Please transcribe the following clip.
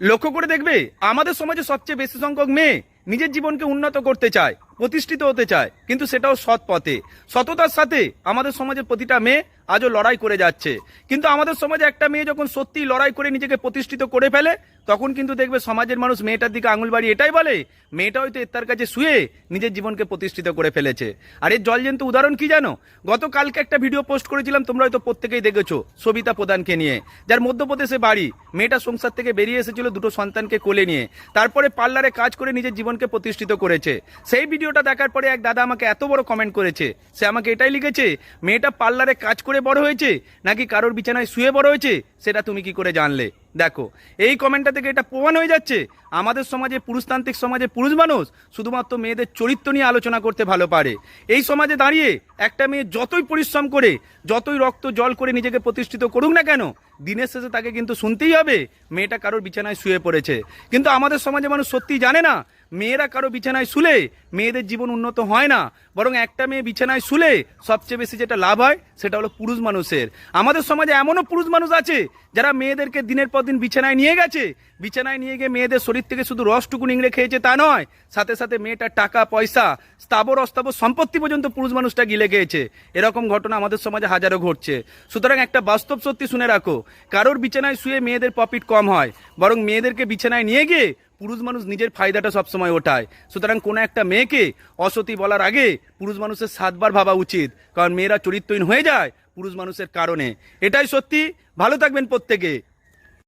লক্ষ্য করে দেখবে আমাদের সমাজে সবচেয়ে বেশি সংখ্যক মেয়ে নিজের জীবনকে উন্নত করতে চায়, প্রতিষ্ঠিত হতে চায়, কিন্তু সেটাও সৎ পথে। সততার সাথে আমাদের সমাজের প্রতিটা মেয়ে আজও লড়াই করে যাচ্ছে। কিন্তু আমাদের সমাজে একটা মেয়ে যখন সত্যি লড়াই করে নিজেকে প্রতিষ্ঠিত করে ফেলে, তখন কিন্তু দেখবে সমাজের মানুষ মেয়েটার দিকে আঙুল বাড়িয়ে এটাই বলে, মেয়েটা হয়তো তার কাছে শুয়ে নিজের জীবনকে প্রতিষ্ঠিত করে ফেলেছে। আর এর জলজন্ত উদাহরণ কি জানো? গতকালকে একটা ভিডিও পোস্ট করেছিলাম, তোমরা হয়তো প্রত্যেকেই দেখেছো, সবিতা প্রধানকে নিয়ে, যার মধ্যপ্রদেশে বাড়ি। মেয়েটা সংসার থেকে বেরিয়ে এসেছিল দুটো সন্তানকে কোলে নিয়ে, তারপরে পার্লারে কাজ করে নিজের জীবনকে প্রতিষ্ঠিত করেছে। সেই ভিডিওটা দেখার পরে এক দাদা আমাকে এত বড় কমেন্ট করেছে, সে আমাকে এটাই লিখেছে, মেয়েটা পার্লারে কাজ করে বড় হয়েছে নাকি কারোর বিছানায় শুয়ে বড় হয়েছে, সেটা তুমি কি করে জানলে? দেখো, এই কমেন্টটা থেকে এটা প্রমাণ হয়ে যাচ্ছে আমাদের সমাজে, পুরুষতান্ত্রিক সমাজে, পুরুষ মানুষ শুধুমাত্র মেয়েদের চরিত্র নিয়ে আলোচনা করতে ভালো পারে। এই সমাজে দাঁড়িয়ে একটা মেয়ে যতই পরিশ্রম করে, যতই রক্ত জল করে নিজেকে প্রতিষ্ঠিত করুক না কেন, দিনের শেষে তাকে কিন্তু শুনতেই হবে মেয়েটা কারোর বিছানায় শুয়ে পড়েছে। কিন্তু আমাদের সমাজে মানুষ সত্যি জানে না, মেয়েরা কারো বিছানায় শুলে মেয়েদের জীবন উন্নত হয় না, বরং একটা মেয়ে বিছানায় শুলে সবচেয়ে বেশি যেটা লাভ হয় সেটা হলো পুরুষ মানুষের। আমাদের সমাজে এমনও পুরুষ মানুষ আছে যারা মেয়েদেরকে দিনের পর দিন বিছানায় নিয়ে গেছে, বিছানায় নিয়ে গিয়ে মেয়েদের শরীর থেকে শুধু রসটুকু নিংড়ে খেয়েছে তা নয়, সাথে সাথে মেয়েটার টাকা পয়সা, স্থাবর অস্থাবর সম্পত্তি পর্যন্ত পুরুষ মানুষটা গিলে গিয়েছে। এরকম ঘটনা আমাদের সমাজে হাজারো ঘটছে। সুতরাং একটা বাস্তব সত্যি শুনে রাখো, কারোর বিছানায় শুয়ে মেয়েদের প্রফিট কম হয়, বরং মেয়েদেরকে বিছানায় নিয়ে গিয়ে পুরুষ মানুষ নিজের ফায়দাটা সবসময় ওঠায়। সুতরাং কোনো একটা মেয়েকে অসতী বলার আগে পুরুষ মানুষের 7বার ভাবা উচিত, কারণ মেয়েরা চরিত্রহীন হয়ে যায় পুরুষ মানুষের কারণে। এটাই সত্যি। ভালো থাকবেন প্রত্যেকে।